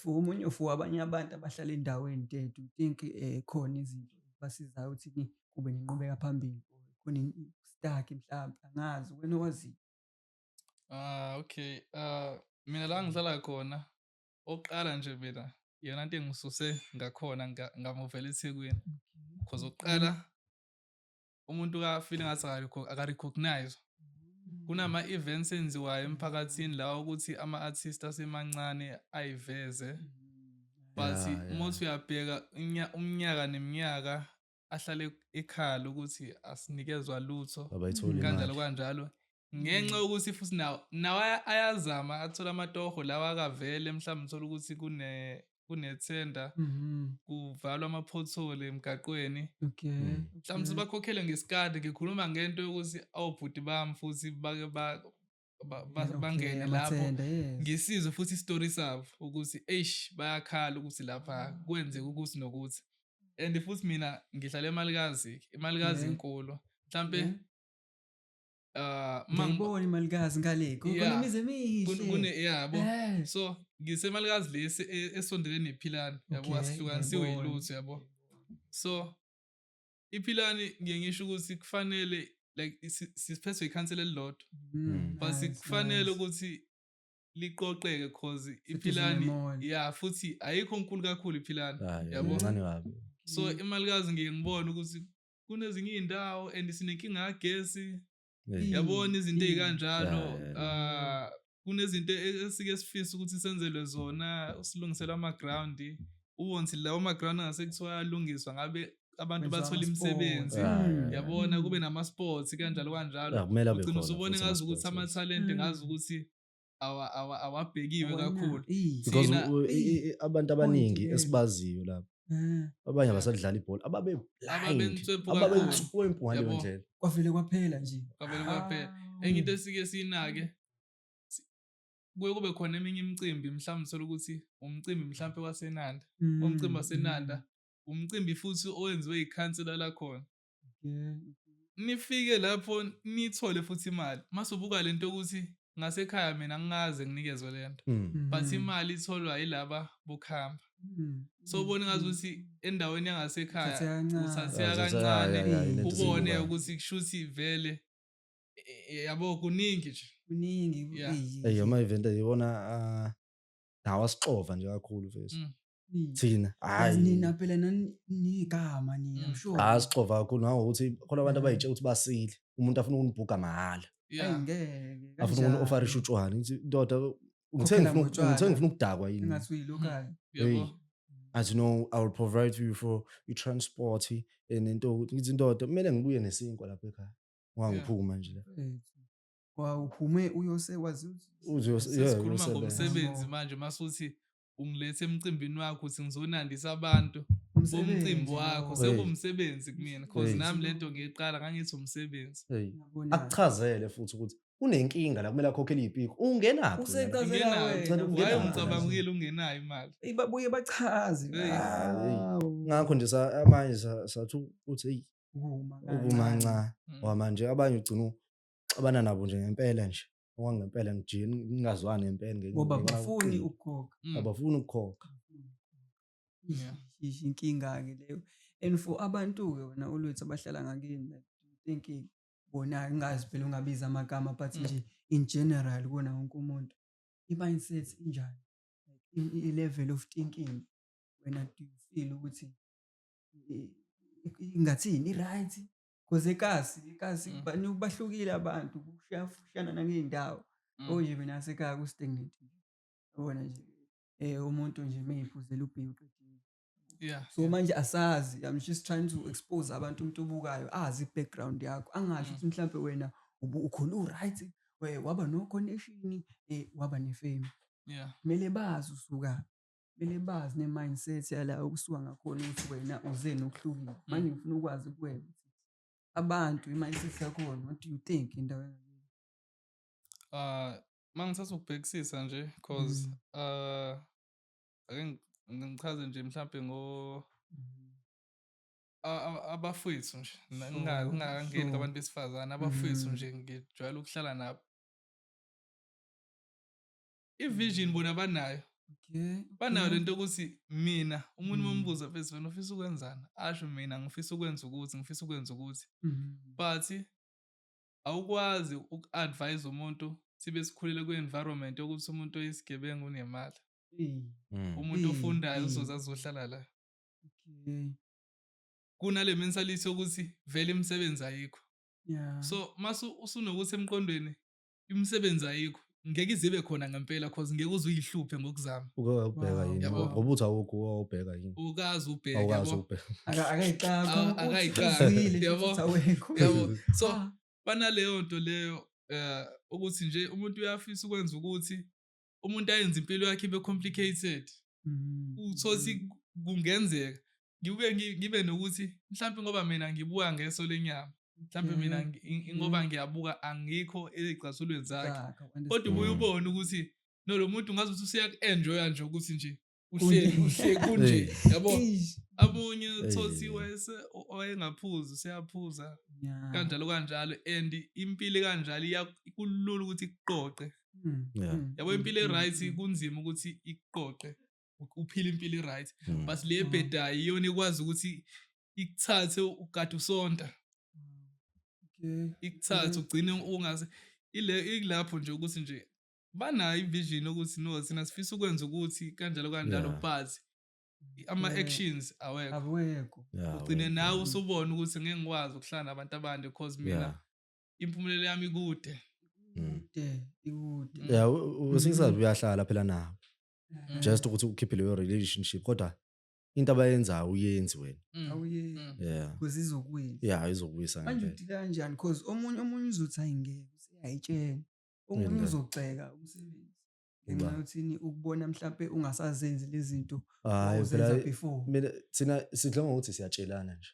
[SPEAKER 3] for abanye abantu abahlala endaweni do you think khona izinto basizayo ukuthi kube nenqubeka phambili khona stuck mhlawumbe angazi wena owazi.
[SPEAKER 1] Okay. Mina la ngihlala khona oqala nje mina iyona into engisuse ngakhona ngamuvela eThekwini. Because oqala umuntu ka-feel ngathi aka-recognize. Kunama events enziwayo emphakathini la ukuthi ama-artist asemancane ayiveze. But most uyabheka umnyaka neminyaka ahlale ekhala ukuthi asinikezwa lutho kanjalo. Ngenxa yokuthi futhi nawo ayazama athola amatoho lawa akavele mhlawumbe uthola ukuthi kunethenda kuvalwa ama-pothole emgaqweni. Mhlawumbe bakhokhele ngesikade ngikhuluma ngento yokuthi awubhuti bami futhi bake bangene lapho ngisizwe futhi isitori sabo ukuthi bayakhala ukuthi lapha kwenzeka ukuthi nokuthi. And futhi mina ngihlala eMalikazi inkulu mhlambe
[SPEAKER 3] ngiyibona imalikazi ngale kunemizi emihle
[SPEAKER 1] yabo. So ngisemalikazi lesi esondelene nePhilani yabo asihlukanisiwe yilutho yabo. So iPhilani ngiye ngisho ukuthi kufanele like siphethwe ikhansela elilodwa but kufanele ukuthi liqoqeke cause iPhilani futhi ayikho nkulu kakhulu iPhilani yabo. So imalikazi ngiye ngibone ukuthi kunezinye indawo and sinenkinga yagesi. Yabona izinto ezikanjalo kunezinto esike sifisa ukuthi senzelwe zona usilungisela ama-ground ubonthi lawo ama-ground angase kuthiwa ayalungiswa ngabe abantu bathola imisebenzi yabona kube nama-sports kanjalo ugcina usubona ngazi ukuthi ama-talent ngazi ukuthi awabhekiwe kakhulu
[SPEAKER 2] because abantu abaningi esibaziyo lapho abanye abasadlala ibhola ababemthwempu ngaleyo ndlela
[SPEAKER 3] kwavele kwaphela nje
[SPEAKER 1] enye into esike sinake kuye kube khona eminye imicimbi mhlawumbe uthola ukuthi umcimbi mhlawumbe waseNanda umcimbi waseNanda umcimbi futhi owenziwe ikhansela lakhona. Nifike lapho nithole futhi imali masubuka lento ukuthi ngasekhaya mina ngingaze nginikezwe lento but imali itholwa yilaba bokhamba. So ubone ngazi ukuthi endaweni yangasekhaya uthatheka kancane ubone ukuthi kushuthi vele yabo kuningi nje
[SPEAKER 2] ama-event ayibona nawasixova nje kakhulu mfethu thina
[SPEAKER 3] nina phela nanigama nina sure
[SPEAKER 2] asixova kakhulu nangokuthi khona abantu abayitshela ukuthi basile umuntu afuna ukunibhuka mahhala afuna ukuni-offarisha utshwala ndoda ngithe ngifuna ukudakwa yini
[SPEAKER 3] ngathi uyilokali
[SPEAKER 2] as you know I will provide you for i-transport nento ngithi indoda kumele ngibuye nesinkwa lapha ekhaya ungangiphuma nje
[SPEAKER 3] la uphume uyosewazi
[SPEAKER 1] sikhuluma ngomsebenzi manje masuthi ungilethe emcimbini wakho ukuthi ngizonandisa abantu bomcimbi wakho sekumsebenzi kumina because nami lento ngiyiqala ngangithi umsebenzi
[SPEAKER 2] akuchazele futhi ukuthi unenkinga la kumele akhokhele ipiko ungenaphi
[SPEAKER 3] usecazela
[SPEAKER 1] wena ngicabangile ungenayo imali
[SPEAKER 3] babuye bachaze
[SPEAKER 2] ngakho nje amanje sathi uthi hey ubumanca wamanje abanye ugcina uxabana nabo nje ngempela nje okwangempela ngijini ngingazwani ngempela
[SPEAKER 3] ngoba bafuni ukukhokha
[SPEAKER 2] abafuni ukukhokha
[SPEAKER 3] inkinga ke leyo. And for abantu ke wena olwethu abahlala ngakini thinking bona ngazi phela ungabiza amagama but nje in general kona wonke umuntu i-mindset injani i-level of thinking wena do you feel ukuthi ingathini i-right because ikasi bahlukile abantu kushiyana nangey'ndawo oje mina asekhaya ku-stagnant yabona nje umuntu nje meyiphuzela ubheke uqedile so manje asazi I'm just trying to expose abantu umuntu obukayo azi i-background yakho angasho ukuthi mhlawumbe wena ukhona u-right waba no-connection waba ne-fame kumele bazi usuka kumele bazi ne-mindset yala ukusuka ngakhona ukuthi wena uze nokuhlukile manje ngifuna ukwazi kuwena abantu i-mindset yakhona what do you think endaweni
[SPEAKER 1] mangithatha ukubhekisisa nje cause ake ngichaze nje mhlawumbe abafowethu nje ngingakangeni kabantu besifazane abafowethu nje ngijwayele ukuhlala nabo i-vision bona banayo
[SPEAKER 3] Okay.
[SPEAKER 1] banayo lento ukuthi mina umuntu mombuza phezulu wena ufisa ukwenzani asho mina ngifisa ukwenza ukuthi ngifisa ukwenza ukuthi but awukwazi uku-advise umuntu sibe sikhulile kwi-environment yokuthi umuntu oyisigebengu unemali umuntu ofundayo uzozazi uzohlala la
[SPEAKER 3] Okay.
[SPEAKER 1] kunale mentality yokuthi vele imisebenzi ayikho
[SPEAKER 3] Yeah.
[SPEAKER 1] so mase usunokuthi emqondweni imisebenzi ayikho ngeke izibe khona ngempela cause ngeke uze uyihluphe ngokuzama
[SPEAKER 2] Ukubheka yini
[SPEAKER 1] Yabo.
[SPEAKER 2] ngoba uthi awukho ubheka yini
[SPEAKER 1] ukazi ubheke
[SPEAKER 2] awukazi
[SPEAKER 1] yabo
[SPEAKER 2] ubheka
[SPEAKER 1] akayiqali yabo yabo so
[SPEAKER 3] Ah.
[SPEAKER 1] banaleyo nto leyo ukuthi nje umuntu uyafisa ukwenza ukuthi umuntu ayenze impilo yakhe ibe complicated uthothi kungenzeka ngibe nokuthi mhlawumbe ngoba mina ngibuka ngeso lenyama mhlawumbe mina ngoba ngiyabuka angikho ezixazulweni zakhe kodwa ubuye ubone ukuthi no lo muntu ngazi ukuthi usiyak-enjoya nje ukuthi nje uhleli kunje yabo abunye thothi wayengaphuzi useyaphuza kanjalo and impilo kanjalo kulula ukuthi ikuqoqe yabo impilo e-right kunzima ukuthi ikuqoqe uphile impilo e-right but le ebhedayo iyona ikwazi ukuthi ikuthathe ukade usonta ikuthathe ugcine ungazi ilapho nje ukuthi nje banayo ivision ukuthi no sina sifisa ukwenza ukuthi kanjalo but ama-actions awekho ugcine nawe usubona ukuthi ngeke ngikwazi ukuhlala nabantu abande because mina impumulelo yami ikude
[SPEAKER 2] yeah usingazazi uyahlala phela nabo just ukuthi ukhiphe leyo relationship kodwa into abayenzayo uyenzi wena yeah
[SPEAKER 3] because izokuwina
[SPEAKER 2] yeah izokuyisa
[SPEAKER 3] manje
[SPEAKER 2] ngempela
[SPEAKER 3] uthi kanjani because omunye uzothi ayingeke useyayitshela omunye uzoceka umsebenzi ngenxa yokuthini ukubona mhlawumbe ungasazenzi lezi zinto
[SPEAKER 2] hayi
[SPEAKER 3] uzenza
[SPEAKER 2] phela
[SPEAKER 3] before
[SPEAKER 2] mina thina sidla ngokuthi siyatshelana nje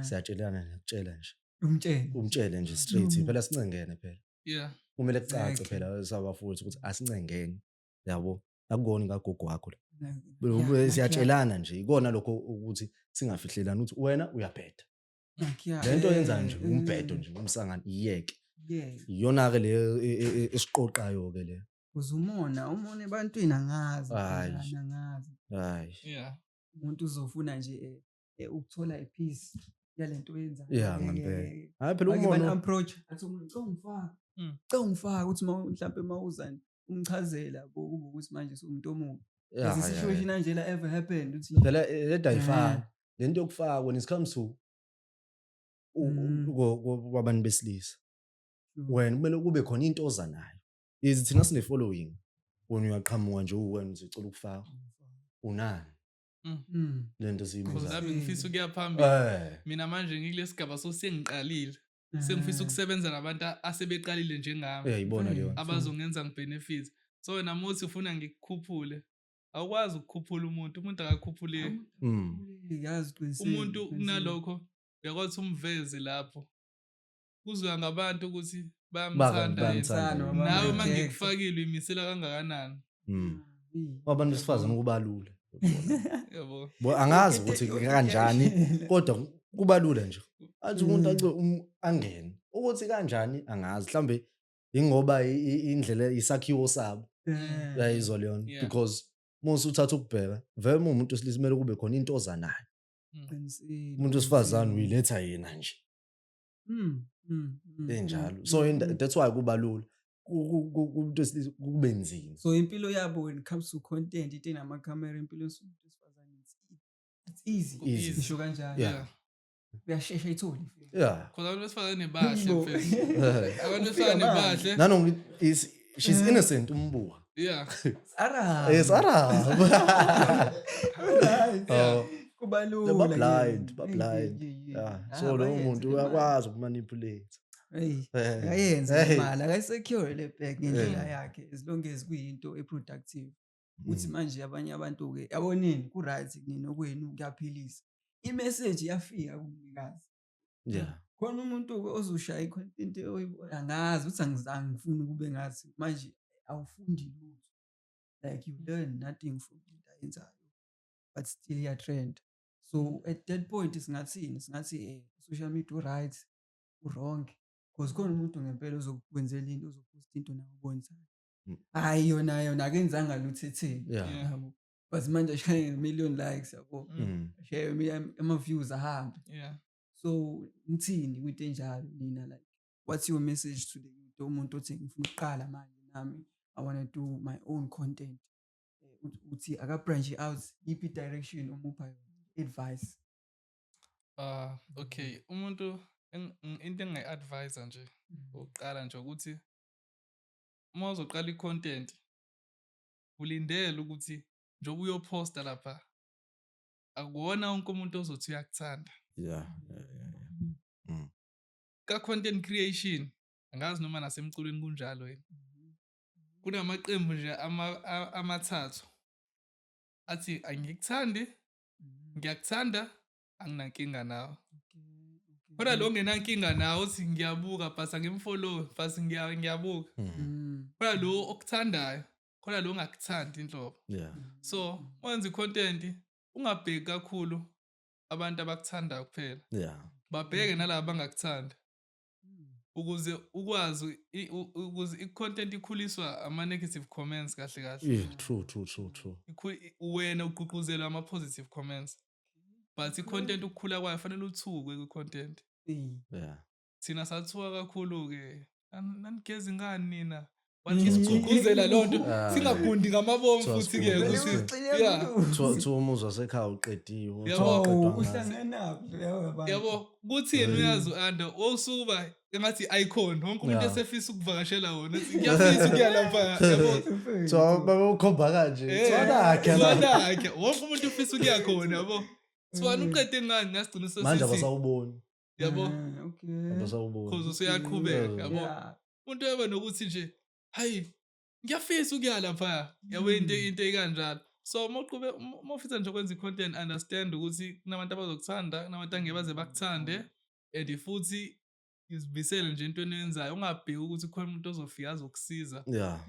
[SPEAKER 2] siyatshelana nokutshela nje umtshele nje straight phela sincengene phela
[SPEAKER 1] yeah
[SPEAKER 2] kumele kucace phela sabafowethu ukuthi asincengene yabo akukoni ngagogo wakho la siyatshelana nje ikona lokho ukuthi singafihlelani ukuthi wena uyabheda lento yenza nje umbhedo nje umsangano iyeke iyona ke le esiqoqayo ke le
[SPEAKER 3] umona ebantwini angazi
[SPEAKER 2] Hayi. hayi
[SPEAKER 1] yeah
[SPEAKER 3] umuntu uzofuna nje ukuthola ipeace yalento oyenzayo
[SPEAKER 2] yeah ngempela hayi phela umono
[SPEAKER 3] approach athi umuntu ungifaka ukuthi mhlawumbe mawuzani umchazela ukuthi manje umuntu omubi lezi situation kanjela ever happened uthi
[SPEAKER 2] phela leda ayifani lento yokufaka when it comes to kwabantu besilisa wena kumele kube khona into oza nayo ithi thina sine following wona uyaqhamuka nje uwena uzicela ukufaka unani lento siyibuza
[SPEAKER 1] nami ngifisa ukuya phambili mina manje ngikulesigaba sengiqalile sengifisa ukusebenza nabantu asebeqalile njengami
[SPEAKER 2] uyayibona leyo
[SPEAKER 1] abazongenza ngibenefit so wena muthi ufuna ngikukhuphule awukwazi ukukhuphula umuntu akakhuphuleki umuntu kunalokho uyakwazi umveze lapho kuzoya ngabantu ukuthi bayamthanda nawe mangikufakile uyimisela kangakanani
[SPEAKER 2] abantu besifazana kubalula
[SPEAKER 1] yabo
[SPEAKER 2] angazi ukuthi kanjani kodwa kubalula nje athi umuntu angene ukuthi kanjani angazi mhlambe ingoba indlela isakhiwo sabo uyayizwa leyo because musu uthatha ukubheka vele umuntu wesilisa kumele kube khona into oza nayo umuntu wesifazane uyiletha yena nje enjalo so that's why kubalula kumuntu wesilisa kube nzima
[SPEAKER 3] so impilo yabo when it comes to content into enama-camera impilo yomuntu wesifazane it's easy isho kanjalo
[SPEAKER 1] yeah
[SPEAKER 3] uyashesha itholi
[SPEAKER 2] yeah
[SPEAKER 1] because abantu besifazane bahle abantu besifazane bahle
[SPEAKER 2] nanoma she's innocent umbuka
[SPEAKER 1] yeah
[SPEAKER 2] yes Arab
[SPEAKER 3] kubalula
[SPEAKER 2] blind yeah so lo muntu uyakwazi ukumanipulate
[SPEAKER 3] ayenza imali akayisecure le bag ngendlela yakhe as long as kuyinto eproductive uthi manje abanye abantu ke yabonini ku right kunini okwenu kuyaphilisa imessage yafika kumnikazi
[SPEAKER 2] yeah
[SPEAKER 3] khona umuntu ozoshaya icontent angazi uthi angizange ngifuna kube ngathi manje awufundi lutho like you learn nothing from into ayenzayo but still ya trend so at that point singathi social media right wrong because khona umuntu ngempela ozokwenzela into ozopost into nawo bonzayo hayi yona akenzanga lutho etheni
[SPEAKER 2] Yeah.
[SPEAKER 3] yabo but manje ashaya 1 million likes yabo share ama views ahamba
[SPEAKER 1] Yeah.
[SPEAKER 3] so ngithini kwinto enjalo nina like what's your message to the youth umuntu othi ngifuna ukuqala manje nami I want to do my own content uthi aka branch out iphi direction umupha advice
[SPEAKER 1] Okay, umuntu into engayi-advise nje ukuqala nje ukuthi uma uzoqala i-content ulindele ukuthi njengoba uyophosta lapha akuwona wonke umuntu ozothi uyakuthanda
[SPEAKER 2] Yeah.
[SPEAKER 1] ka-content creation angazi noma nasemculweni kunjalo yini kunamaqembu nje amathathu athi angikuthandi ngiyakuthanda anginankinga nawe kodwa lo ngenankinga nawe uthi ngiyabuka but angimfollow but ngiyabuka kodwa lo okuthandayo kodwa lo ongakuthandi inhlobo
[SPEAKER 2] Yeah.
[SPEAKER 1] so wenza i-content ungabheki kakhulu abantu abakuthandayo kuphela
[SPEAKER 2] Yeah.
[SPEAKER 1] babheke nalabo abangakuthanda ukuze ukwazi ukuze i-content ikhuliswa ama-negative comments kahle kahle
[SPEAKER 2] Yeah, true.
[SPEAKER 1] wena ugqugquzelwa ama-positive comments but i-content ukukhula kwayo fanele uthukwe kwi-content
[SPEAKER 2] Yeah.
[SPEAKER 1] thina sathuka kakhulu-ke nanigeza ingani nina wathi sigqugquzela loo nto singagundi ngamabomu futhi-ke
[SPEAKER 2] Kuthiwa umuzwa sekhaya uqediwe.
[SPEAKER 1] Yabo kuthini uyazi u-Ando osuba engathi i-icon wonke umuntu
[SPEAKER 2] Yeah.
[SPEAKER 1] esefisa ukuvakashela wona ngiyafisa ukuya lapha yabo
[SPEAKER 2] So babukhomba kanje.
[SPEAKER 1] Thwanakhe wonke umuntu ufisa ukuya khona yabo Thwana uqede ngani ngasigcina
[SPEAKER 2] Manje
[SPEAKER 1] sesithi
[SPEAKER 2] abasawuboni.
[SPEAKER 1] yabo
[SPEAKER 2] Abasawuboni.
[SPEAKER 1] cause usuyaqhubeka yabo umuntu yaba nokuthi nje hayi ngiyafisa ukuya lapha yabo into ekanjalo so uma ufisa nje ukwenza i-content understand ukuthi kunabantu abazokuthanda kunabantu angeke baze bakuthande and futhi izibisele nje into eniyenzayo ungabheki ukuthi khona umuntu ozofika azokusiza
[SPEAKER 2] Yeah.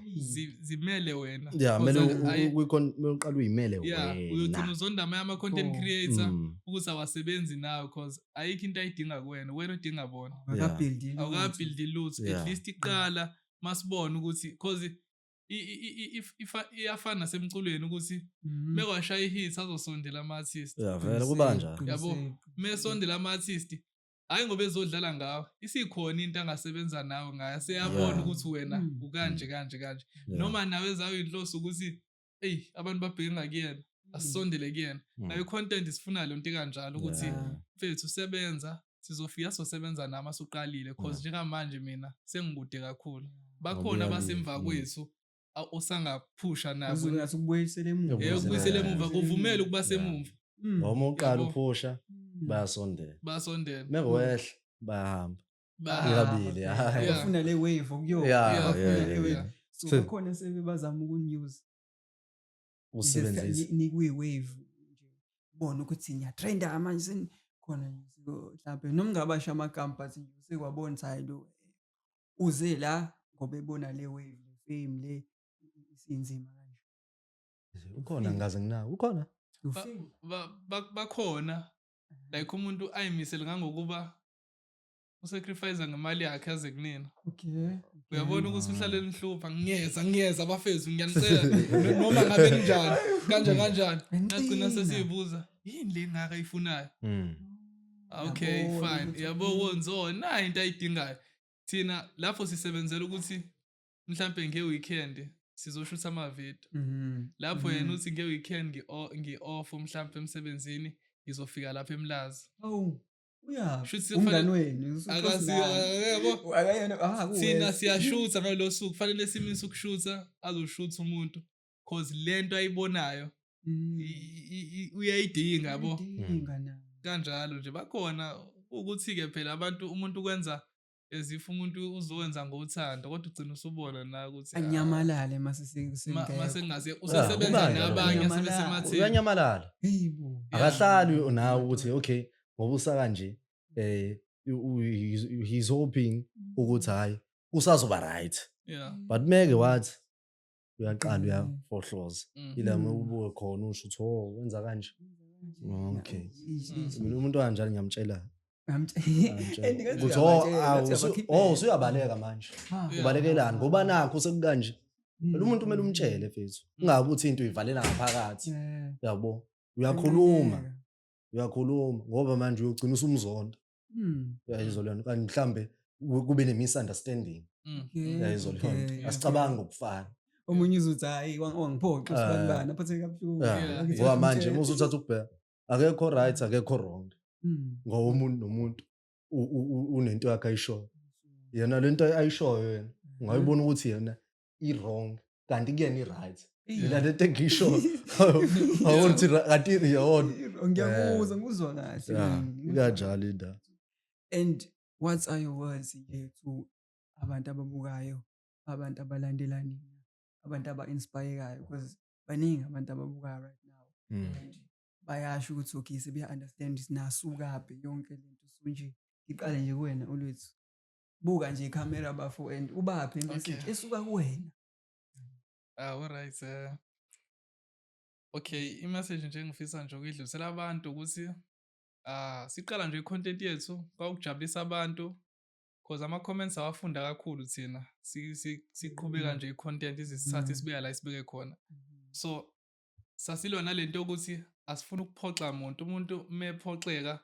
[SPEAKER 1] zimele wena
[SPEAKER 2] Yeah,
[SPEAKER 1] Cause
[SPEAKER 2] mele uqala uyimele
[SPEAKER 1] uyogcina
[SPEAKER 2] wena.
[SPEAKER 1] uzonda amanye ama-content creator ukuthi awasebenzi nawe cause ayikho into ayidinga kuwena wena udinga bona awukabhildi lutho
[SPEAKER 2] Yeah.
[SPEAKER 1] at least iqala masibona ukuthi cause iyafana nasemculweni ukuthi mekwashaya i-hit azosondela ama-artist
[SPEAKER 2] Yeah, vele kuba njalo.
[SPEAKER 1] yabo mesondela ama-artist hayi ngoba ezodlala ngawe isikhona into angasebenza nawe ngayo seyabona ukuthi wena ukanje kanje noma nawe zayo inhloso ukuthi abantu babheke ngakuyena asisondele kuyena nayo i-content sifuna le nto kanjalo ukuthi mfethu usebenza sizofika sosebenza nami asuqalile cause njengamanje mina sengikude kakhulu bakhona abasemva kwethu osangaphusha nabo
[SPEAKER 3] ukubuyisela emuva
[SPEAKER 1] ukubuyisela emuva kuvumela ukuba semumva
[SPEAKER 2] Noma uqala uphusha bayasondela. Mewehla bayahamba. Ikabili.
[SPEAKER 3] ufuna le wave okuyona
[SPEAKER 2] Yeah.
[SPEAKER 3] so khona sebazama ukunews
[SPEAKER 2] Usebenzisa.
[SPEAKER 3] nikwe wave nje ubona ukuthi ngiyatrenda manje senikhona mhlawumbe noma ngabasha amagamba nje sekwabona hayi lo uze la ngoba ebona le wave le fame le isinzima kanje
[SPEAKER 2] Ukhona ngaze nginawo. Ukhona?
[SPEAKER 1] bakhona like umuntu ayimisele ngangokuba usacrifice ngemali yakhe aze kunina uyabona ukuthi uhlale nihlupha ngiyeza abafethu ngiyanicela noma ngabe kunjani kanjani nagcina sesiyibuza yini le ngaka ifunayo okay fine yabo wonzona into ayidingayo thina lapho sisebenzela ukuthi mhlambe ngeweekend sizoshutha ama-video lapho yena uthi nge-weekend ngi-off mhlambe emsebenzini ngizofika lapha eMlazi
[SPEAKER 3] umngani wenu
[SPEAKER 1] thina siyashutha ngalo suku kufanele simise ukushutha azoshutha umuntu cause lento ayibonayo uyayidinga yabo kanjalo nje bakhona ukuthi-ke phela umuntu ukwenza as if umuntu uzowenza ngothando kodwa ugcina usubona na ukuthi
[SPEAKER 3] anyamalale
[SPEAKER 1] masengase usesebenza nabanye sebesematheni
[SPEAKER 2] uyanyamalala akahlali nawe ukuthi okay ngoba usakanje he's hoping ukuthi hayi usazoba right but meke wathi uyaqala uyafohloza ilama ubuke khona usho ukuthi wenza kanje okay mina umuntu kanjani ngiyamtshela usuyabaleka manje ubalekelani ngoba nakho sekukanje Lo muntu kumele umtshele mfethu ungabe uthi into uyivalela ngaphakathi yabo uyakhuluma ngoba manje uyogcina usumzonda yayizwa lento kanti mhlambe kube ne-misunderstanding yayizwa lento asicabangi ngokufana
[SPEAKER 3] omunye uzothi hayi wangiphoxa sibanibani aphathe kabuhlungu
[SPEAKER 2] ngoba manje uma usuthatha ukubheka akekho right akekho wrong ngoba umuntu nomuntu unento yakhe ayishoyo yena lento ayishoyo yena ungayibona ukuthi yena i-wrong kanti kuyena i-right yena lento engiyishoyo awona ukuthi kanti yawona
[SPEAKER 3] ngikuzwa kahle
[SPEAKER 2] kanjalo indaba.
[SPEAKER 3] And what are your words to abantu ababukayo abantu abalandela nina abantu aba-inspirekayo because baningi abantu ababukayo right now and bayasho ukuthi okay sebeya-understand sinasukaphi yonke lento so nje iqale nje kuwena Olwethu buka nje ikhamera bafo and ubaphe message esuka kuwena.
[SPEAKER 1] Alright. Okay, i-message nje engifisa nje ukuyidlulisela abantu ukuthi siqala nje i-content yethu kwakujabulisa abantu because ama-comments awafunda kakhulu thina siqhubeka nje i-content izisithathe sibeka la sibeke khona. So sasilwa nalento ukuthi asifuna ukuphoxa umuntu mephoxeka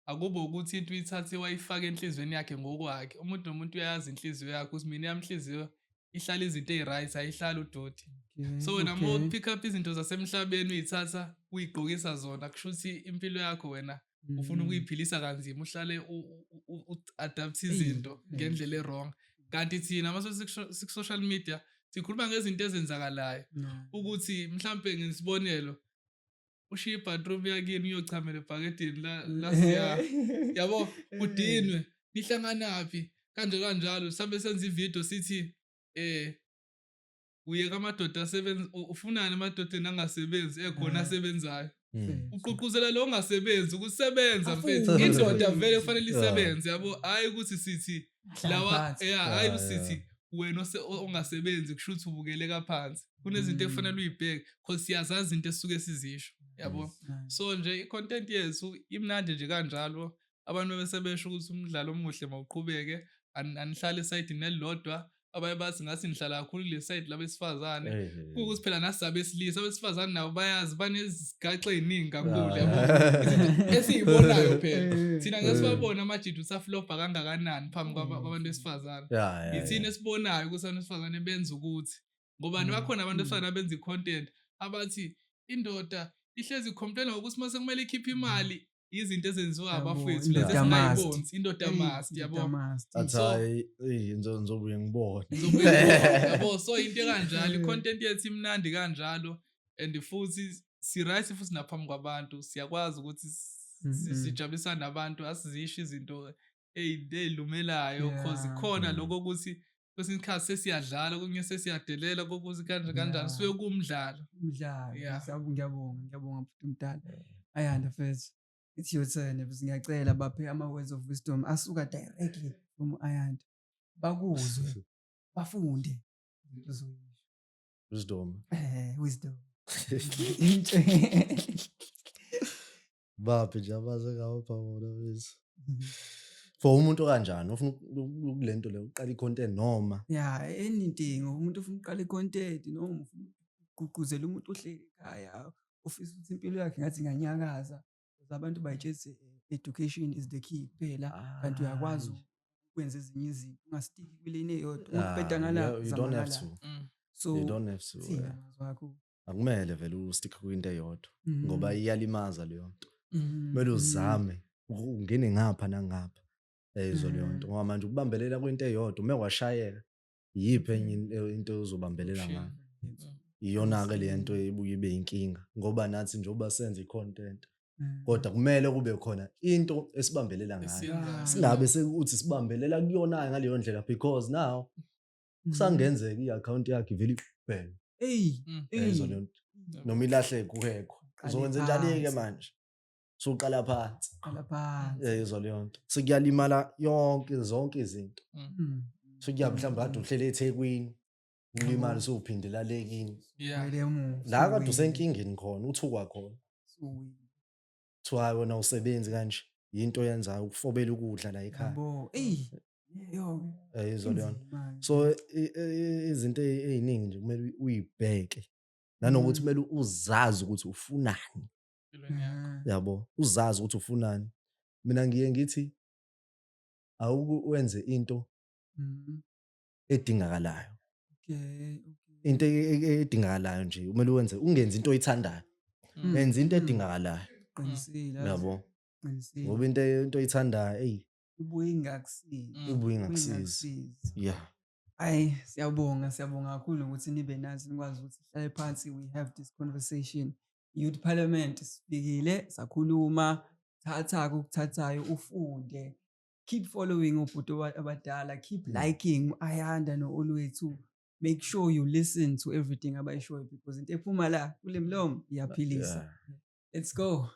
[SPEAKER 1] akube ukuthi into uyithathe wayifaka enhlizweni yakhe ngokwakhe. Umuntu nomuntu uyayazi inhliziyo yakhe ukuthi mina yamhliziyo ihlala izinto ezi-right ayihlala udoti. So wena uma pick up izinto zasemhlabeni uyithatha uyigqokisa zona kusho ukuthi impilo yakho wena ufuna ukuyiphilisa kanzima uhlale u-adapt izinto ngendlela e-wrong. Kanti thina ama-social media sikhuluma ngezinto ezenzakalayo ukuthi mhlampe ngesibonelo ushiye i-bathroom yakini uyochamela ebhakedeni la siya yabo udinwe nihlanganaphi kanjalo sabe senza ivideo sithi uyeka amadoda asebenza ufunani emadodeni angasebenzi ekhona asebenzayo uququzela lo ongasebenzi ukusebenza mfethu indoda vele kufanele isebenze yabo hayi ukuthi sithi lawa hayi sithi wena ongasebenzi kusho ukuthi ubukeleka phansi kunezinto efanele uyibheke because siyazazi izinto esisuke sizisho yabo. So nje i-content yethu imnandi nje kanjalo abantu bese besho ukuthi umdlalo omuhle mawuqhubeke anihlale esayidini elilodwa abaye bathi ngathi nihlala kakhulu kule side labesifazane ukuthi phela nasi abesilisa abesifazane nabo bayazi banezigaxa eziningi kakhulu yabo esiyibonayo phela thina ngesibabona amajidi usaflopha kangakanani phambi kwabantu besifazane ithina esibonayo ukuthi abantu besifazane benza ukuthi ngoba bakhona abantu besifazane benza i-content abathi indoda ihlezi complain ngokuthi mase kumele ikhiphe imali izinto ezenziwa abafethu lezi esingayiboni indoda must yabo
[SPEAKER 2] athi ngizobuye ngibone
[SPEAKER 1] yabo. So into kanjalo i-content yethu imnandi kanjalo and futhi si-right futhi naphambi kwabantu siyakwazi ukuthi sijabulisa nabantu asizisho izinto ezilumelayo because khona lokho ukuthi kwesinye isikhathi sesiyadlala okunye sesiyadelela kokuthi kanjani suke kumdlalo.
[SPEAKER 3] Ngiyabonga futhi umdala ayanda first it's your turn bese ngiyacela baphe ama-words of wisdom asuka directly from Ayanda bakuzwe bafunde
[SPEAKER 2] wisdom baphi nje abaze ngawo phawona bese for umuntu kanjani ufuna kulento le uqala i-content noma
[SPEAKER 3] anything umuntu ufuna uqala i-content noma ufuna ugqugquzela umuntu ohleli ekhaya ufisa ukuthi impilo yakhe ngathi nganyakaza abantu bayitshetse education is the key kuphela kanti uyakwazi ukwenza ezinye izinto ungasitiki kuleni eyodwa uqeda ngala
[SPEAKER 2] you don't have to akumele vele ustick kwinto eyodwa ngoba iyalimaza leyo nto kumele uzame ungene ngapha nangapha ezo leyo nto ngoba manje ukubambelela kwinto eyodwa uma kwashayeka yiphi enye into uzobambelela ngayo iyona-ke le nto ebuye ibe inkinga ngoba nathi njengoba senza i-content kodwa kumele kube khona into esibambelela ngayo singabe sekuthi sibambelela kuyona ngaleyo ndlela because now kusangenzeka i-account yakhe ivele ibheke ezo lento noma ilahleke kuhekho uzokwenza njani-ke manje suqala phansi ezo leyo nto sekuyalimala zonke izinto sekuya mhlawumbe kade uhlele eThekwini ulimali sophindela lekini la kade usenkingeni khona uthukwa khona thiwa wena usebenzi kanje into yenzayo ukufobela ukudla la ekhaya
[SPEAKER 3] Yo,
[SPEAKER 2] Yizwa leyo nto.
[SPEAKER 3] inzima,
[SPEAKER 2] So izinto ey'ningi nje kumele uyibheke nanokuthi kumele uzazi ukuthi ufunani,
[SPEAKER 1] empilweni yakho.
[SPEAKER 2] yabo, uzazi ukuthi ufunani. Mina ngiye ngithi wenze into edingakalayo.
[SPEAKER 3] Okay.
[SPEAKER 2] Into edingakalayo nje kumele wenze, ungenzi into oyithandayo, yenza into edingakalayo,
[SPEAKER 3] Qinisile,
[SPEAKER 2] yabo,
[SPEAKER 3] qinisile.
[SPEAKER 2] ngoba into oyithandayo
[SPEAKER 3] Ibuye ingakusizi.
[SPEAKER 2] ibuye ingakusizi. Yeah.
[SPEAKER 3] Hayi, siyabonga kakhulu ukuthi nibe nazi nikwazi ukuthi sihlale phansi, we have this conversation. Youth Parliament sifikile sakhuluma, thatha ukuthathayo ufunde. Keep following ubhuti abadala, keep liking Ayanda no-Olwethu. Make sure you listen to everything abayishoyo because into ephuma la kule mlomo iyaphilisa. Let's go.